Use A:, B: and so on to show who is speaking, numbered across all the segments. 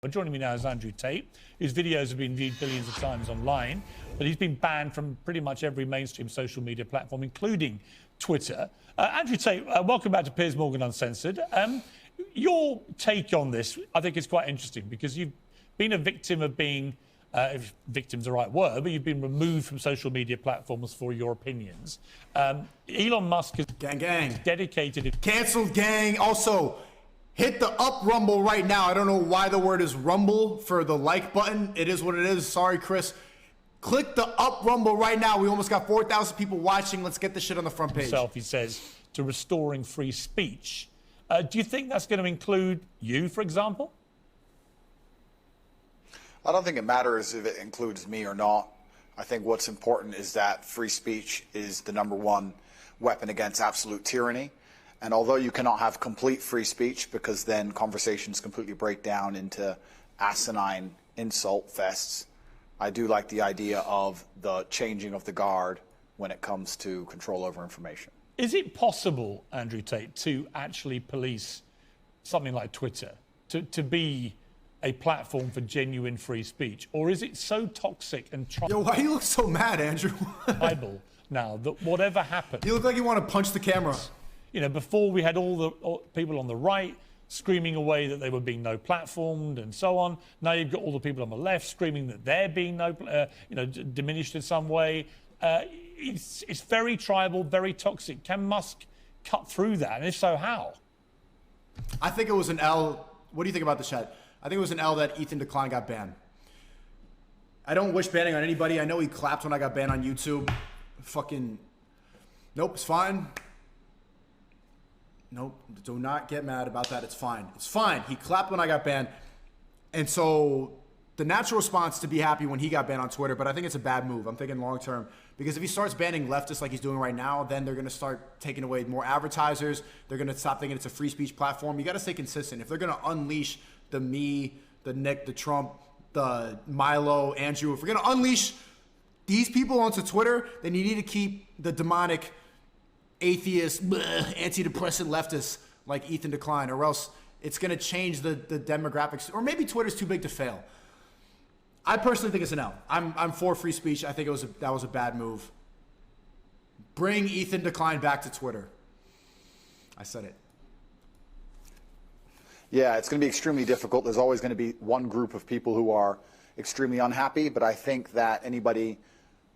A: But joining me now is Andrew Tate, whose videos have been viewed billions of times online, but he's been banned from pretty much every mainstream social media platform, including Twitter. Andrew Tate, welcome back to Piers Morgan Uncensored. Your take on this, I think, is quite interesting because you've been a victim of being, if victim's the right word, but you've been removed from social media platforms for your opinions. Elon Musk is dedicated...
B: Cancelled, gang. Also, hit the up rumble right now. I don't know why the word is rumble for the like button. It is what it is. Sorry, Chris. Click the up rumble right now. We almost got 4,000 people watching. Let's get this shit on the front page.
A: He says, to restoring free speech. Do you think that's going to include you, for example?
C: I don't think it matters if it includes me or not. I think what's important is that free speech is the #1 weapon against absolute tyranny. And although you cannot have complete free speech because then conversations completely break down into asinine insult fests, I do like the idea of the changing of the guard when it comes to control over information.
A: Is it possible, Andrew Tate, to actually police something like Twitter, to be a platform for genuine free speech? Or is it so toxic and
B: Yo, why you look so mad, Andrew?
A: tribal now that whatever happens...
B: You look like you want to punch the camera.
A: You know, before we had all the people on the right screaming away that they were being no-platformed and so on. Now you've got all the people on the left screaming that they're being diminished in some way. It's very tribal, very toxic. Can Musk cut through that? And if so, how?
B: I think it was an L. What do you think about the chat? I think it was an L that Ethan Decline got banned. I don't wish banning on anybody. I know he clapped when I got banned on YouTube. Fucking, nope, it's fine. Nope, do not get mad about that. It's fine. It's fine. He clapped when I got banned. And so the natural response to be happy when he got banned on Twitter, but I think it's a bad move. I'm thinking long term. Because if he starts banning leftists like he's doing right now, then they're going to start taking away more advertisers. They're going to stop thinking it's a free speech platform. You got to stay consistent. If they're going to unleash the me, the Nick, the Trump, the Milo, Andrew, if we're going to unleash these people onto Twitter, then you need to keep the demonic atheist, antidepressant leftists like Ethan Decline, or else it's going to change the demographics. Or maybe Twitter's too big to fail. I personally think it's an L. I'm for free speech. I think that was a bad move. Bring Ethan Decline back to Twitter. I said it.
C: Yeah, it's going to be extremely difficult. There's always going to be one group of people who are extremely unhappy, but I think that anybody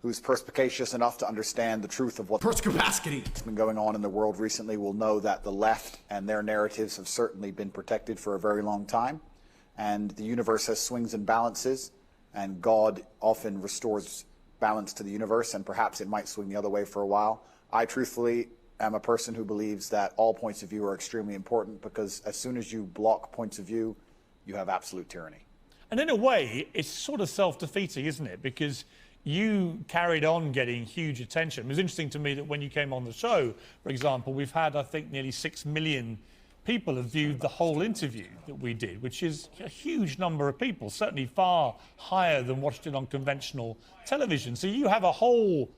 C: who's perspicacious enough to understand the truth of what's been going on in the world recently will know that the left and their narratives have certainly been protected for a very long time. And the universe has swings and balances, and God often restores balance to the universe, and perhaps it might swing the other way for a while. I truthfully am a person who believes that all points of view are extremely important, because as soon as you block points of view, you have absolute tyranny.
A: And in a way, it's sort of self-defeating, isn't it? Because you carried on getting huge attention. It was interesting to me that when you came on the show, for example, we've had, I think, nearly 6 million people have viewed the whole interview that we did, which is a huge number of people, certainly far higher than watched it on conventional television. So you have a whole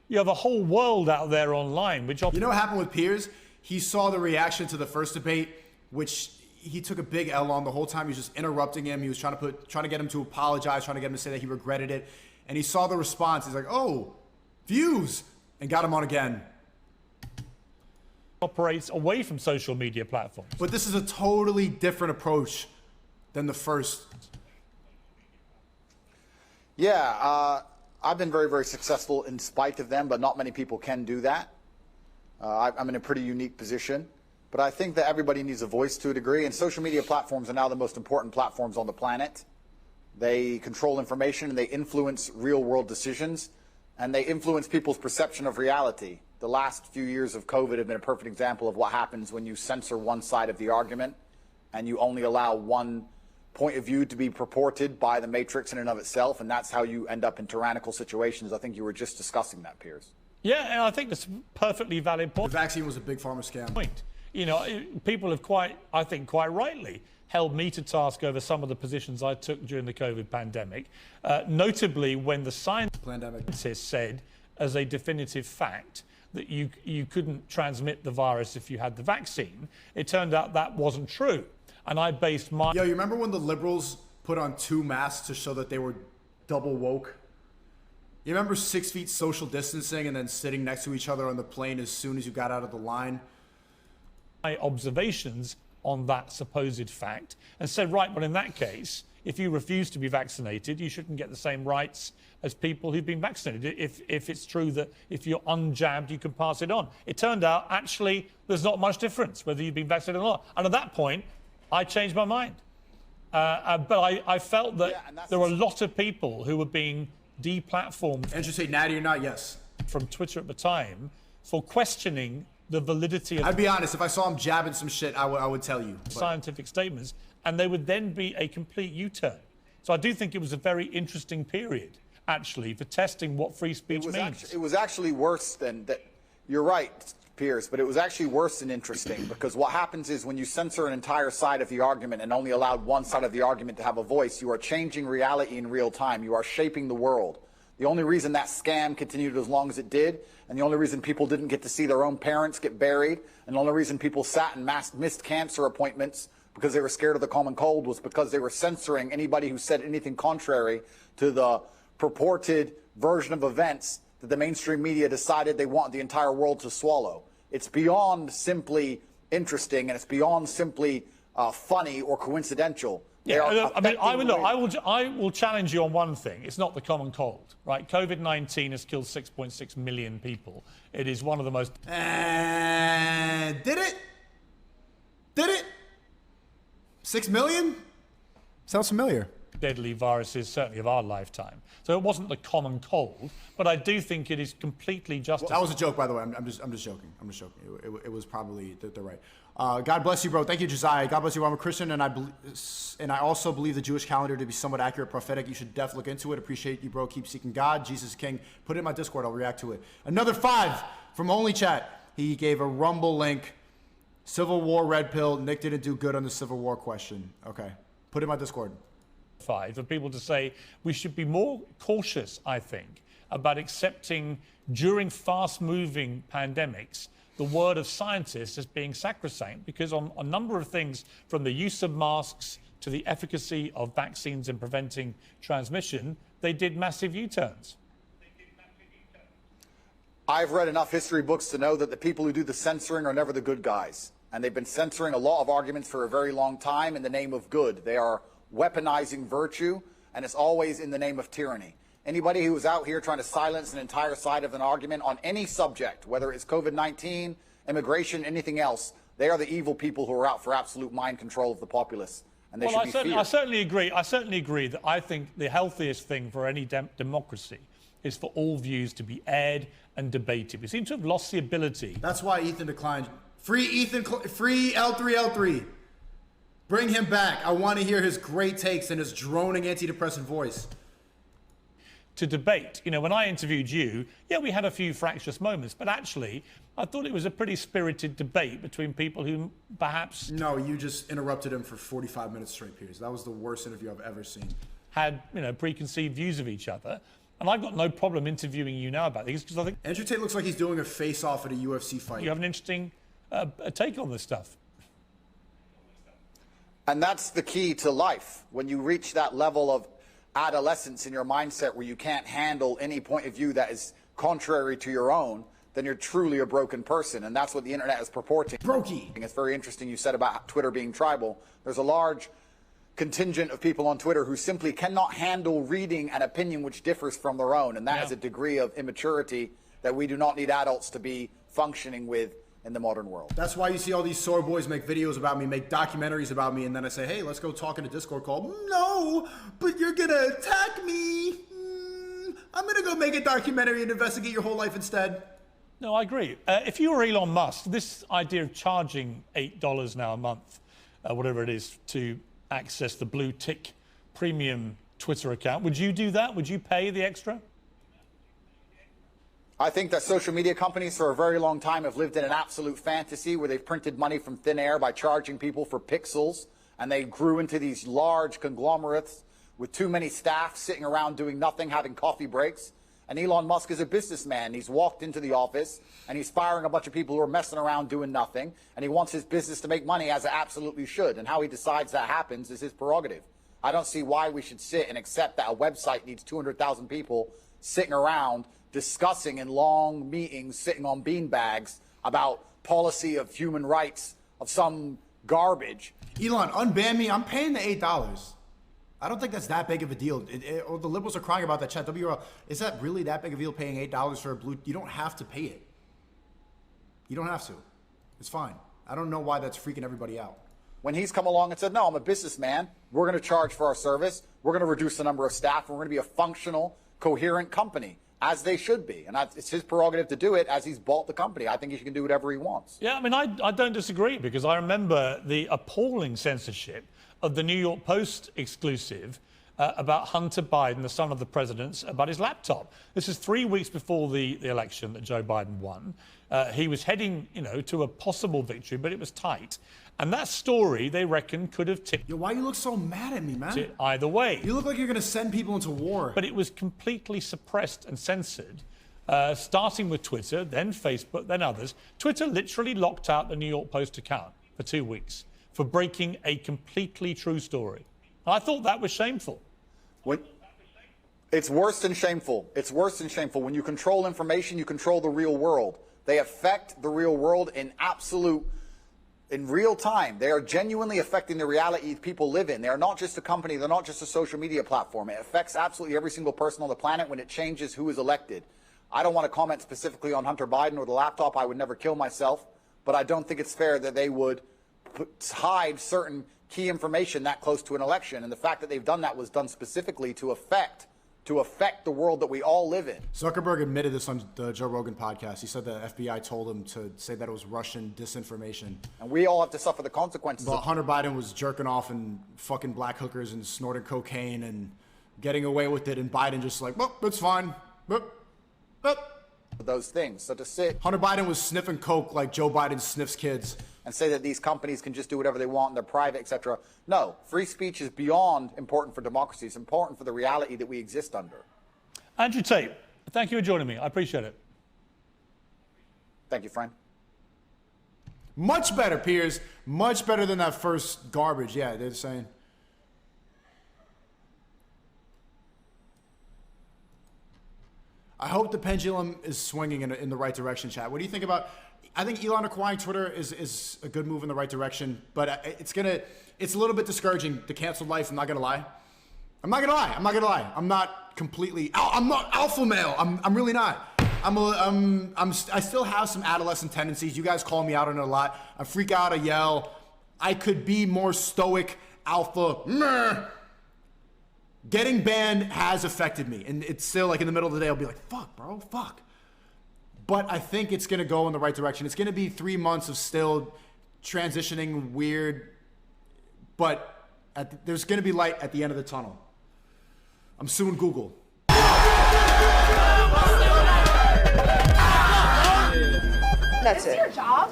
A: world out there online, which...
B: You know what happened with Piers? He saw the reaction to the first debate, which he took a big L on the whole time. He was just interrupting him. He was trying to get him to apologize, trying to get him to say that he regretted it. And he saw the response. He's like, oh, views, and got him on again.
A: Operates away from social media platforms.
B: But this is a totally different approach than the first.
C: Yeah, I've been very, very successful in spite of them, but not many people can do that. I'm in a pretty unique position. But I think that everybody needs a voice to a degree, and social media platforms are now the most important platforms on the planet. They control information, and they influence real-world decisions, and they influence people's perception of reality. The last few years of COVID have been a perfect example of what happens when you censor one side of the argument and you only allow one point of view to be purported by the matrix in and of itself, and that's how you end up in tyrannical situations. I think you were just discussing that, Piers.
A: Yeah, and I think that's a perfectly valid point.
B: The vaccine was a big pharma scam.
A: You know, people have quite rightly, held me to task over some of the positions I took during the COVID pandemic, notably when the scientists said as a definitive fact that you couldn't transmit the virus if you had the vaccine. It turned out that wasn't true. And I based my...
B: Yo, you remember when the liberals put on 2 masks to show that they were double woke. You remember 6 feet social distancing and then sitting next to each other on the plane as soon as you got out of the line?
A: My observations on that supposed fact and said, right, well, in that case, if you refuse to be vaccinated, you shouldn't get the same rights as people who've been vaccinated. If it's true that if you're unjabbed, you can pass it on. It turned out, actually, there's not much difference whether you've been vaccinated or not. And at that point, I changed my mind. But I felt that there were a lot of people who were being deplatformed.
B: And you say natty or not? Yes.
A: From Twitter at the time for questioning the validity of...
B: I'd be honest, if I saw him jabbing some shit, I would tell you.
A: Scientific statements, and they would then be a complete U-turn. So I do think it was a very interesting period, actually, for testing what free speech means.
C: It was actually worse than that. You're right, Piers, but it was actually worse than interesting, because what happens is when you censor an entire side of the argument and only allowed one side of the argument to have a voice, you are changing reality in real time. You are shaping the world. The only reason that scam continued as long as it did, and the only reason people didn't get to see their own parents get buried, and the only reason people sat and missed cancer appointments because they were scared of the common cold, was because they were censoring anybody who said anything contrary to the purported version of events that the mainstream media decided they want the entire world to swallow. It's beyond simply interesting, and it's beyond simply funny or coincidental.
A: Yeah, I will challenge you on one thing. It's not the common cold, right? COVID-19 has killed 6.6 million people. It is one of the most...
B: Did it? Did it? 6 million? Sounds familiar.
A: Deadly viruses, certainly of our lifetime. So it wasn't the common cold, but I do think it is completely justified.
B: That was a joke, by the way. I'm just joking. I'm just joking. It was probably they're right. God bless you, bro. Thank you, Josiah. God bless you. I'm a Christian, and I also believe the Jewish calendar to be somewhat accurate, prophetic. You should definitely look into it. Appreciate you, bro. Keep seeking God. Jesus is King. Put it in my Discord. I'll react to it. Another 5 from Only Chat. He gave a Rumble link. Civil War red pill. Nick didn't do good on the Civil War question. Okay. Put it in my Discord.
A: For people to say we should be more cautious, I think, about accepting during fast-moving pandemics the word of scientists as being sacrosanct, because on a number of things, from the use of masks to the efficacy of vaccines in preventing transmission, they did massive U-turns.
C: I've read enough history books to know that the people who do the censoring are never the good guys. And they've been censoring a lot of arguments for a very long time in the name of good. They are weaponizing virtue, and it's always in the name of tyranny. Anybody who is out here trying to silence an entire side of an argument on any subject, whether it's COVID-19, immigration, anything else, they are the evil people who are out for absolute mind control of the populace. And they should be feared.
A: I certainly agree that I think the healthiest thing for any democracy is for all views to be aired and debated. We seem to have lost the ability.
B: That's why Ethan declined. Free Ethan, free L3L3. Bring him back. I want to hear his great takes and his droning antidepressant voice.
A: To debate. You know, when I interviewed you, yeah, we had a few fractious moments, but actually, I thought it was a pretty spirited debate between people who perhaps...
B: No, you just interrupted him for 45 minutes straight, Piers. That was the worst interview I've ever seen.
A: Had, you know, preconceived views of each other. And I've got no problem interviewing you now about these, because I think...
B: Andrew Tate looks like he's doing a face-off at a UFC fight.
A: You have an interesting take on this stuff.
C: And that's the key to life. When you reach that level of adolescence in your mindset where you can't handle any point of view that is contrary to your own, then you're truly a broken person. And that's what the internet is purporting.
B: Brokey.
C: It's very interesting you said about Twitter being tribal. There's a large contingent of people on Twitter who simply cannot handle reading an opinion which differs from their own. And that is a degree of immaturity that we do not need adults to be functioning with in the modern world.
B: That's why you see all these sore boys make videos about me, make documentaries about me, and then I say, hey, let's go talk in a Discord call. No, but you're gonna attack me. I'm gonna go make a documentary and investigate your whole life instead.
A: No, I agree. If you were Elon Musk, this idea of charging $8 now a month, whatever it is, to access the blue tick premium Twitter account, would you do that? Would you pay the extra?
C: I think that social media companies for a very long time have lived in an absolute fantasy where they've printed money from thin air by charging people for pixels, and they grew into these large conglomerates with too many staff sitting around doing nothing, having coffee breaks. And Elon Musk is a businessman. He's walked into the office and he's firing a bunch of people who are messing around doing nothing, and he wants his business to make money, as it absolutely should. And how he decides that happens is his prerogative. I don't see why we should sit and accept that a website needs 200,000 people sitting around discussing in long meetings, sitting on beanbags about policy of human rights of some garbage.
B: Elon, unban me. I'm paying the $8. I don't think that's that big of a deal. Or the liberals are crying about that chat. WRL, is that really that big of a deal paying $8 for a blue? You don't have to pay it. You don't have to. It's fine. I don't know why that's freaking everybody out.
C: When he's come along and said, no, I'm a businessman, we're going to charge for our service, we're going to reduce the number of staff, and we're going to be a functional, coherent company, as they should be. And it's his prerogative to do it as he's bought the company. I think he can do whatever he wants.
A: Yeah, I mean, I don't disagree, because I remember the appalling censorship of the New York Post exclusive about Hunter Biden, the son of the president, about his laptop. This is 3 weeks before the election that Joe Biden won. He was heading, to a possible victory, but it was tight. And that story, they reckon, could have tipped.
B: Yo, why you look so mad at me, man?
A: Either way.
B: You look like you're going to send people into war.
A: But it was completely suppressed and censored, starting with Twitter, then Facebook, then others. Twitter literally locked out the New York Post account for 2 weeks for breaking a completely true story. I thought that was shameful.
C: It's worse than shameful. It's worse than shameful. When you control information, you control the real world. They affect the real world in real time. They are genuinely affecting the reality people live in. They are not just a company. They're not just a social media platform. It affects absolutely every single person on the planet when it changes who is elected. I don't want to comment specifically on Hunter Biden or the laptop. I would never kill myself. But I don't think it's fair that they would hide certain key information that close to an election. And the fact that they've done that was done specifically to affect the world that we all live in.
B: Zuckerberg admitted this on the Joe Rogan podcast. He said the FBI told him to say that it was Russian disinformation.
C: And we all have to suffer the consequences.
B: But Hunter Biden was jerking off and fucking black hookers and snorting cocaine and getting away with it. And Biden just like, well, it's fine.
C: Those things. So to sit...
B: Hunter Biden was sniffing coke like Joe Biden sniffs kids.
C: And say that these companies can just do whatever they want and they're private, etc. No, free speech is beyond important for democracy. It's important for the reality that we exist under.
A: Andrew Tate, thank you for joining me. I appreciate it.
C: Thank you, friend.
B: Much better, Piers. Much better than that first garbage. Yeah, they're saying. I hope the pendulum is swinging in the right direction, chat. What do you think about... I think Elon acquiring Twitter is a good move in the right direction, but it's a little bit discouraging, the canceled life. I'm not gonna lie. I'm not completely. I'm not alpha male. I'm really not. I still have some adolescent tendencies. You guys call me out on it a lot. I freak out. I yell. I could be more stoic, alpha. Meh. Getting banned has affected me, and it's still like in the middle of the day, I'll be like, "Fuck, bro, fuck." But I think it's going to go in the right direction. It's going to be 3 months of still transitioning weird, but there's going to be light at the end of the tunnel. I'm suing Google.
D: That's it.
E: Your job?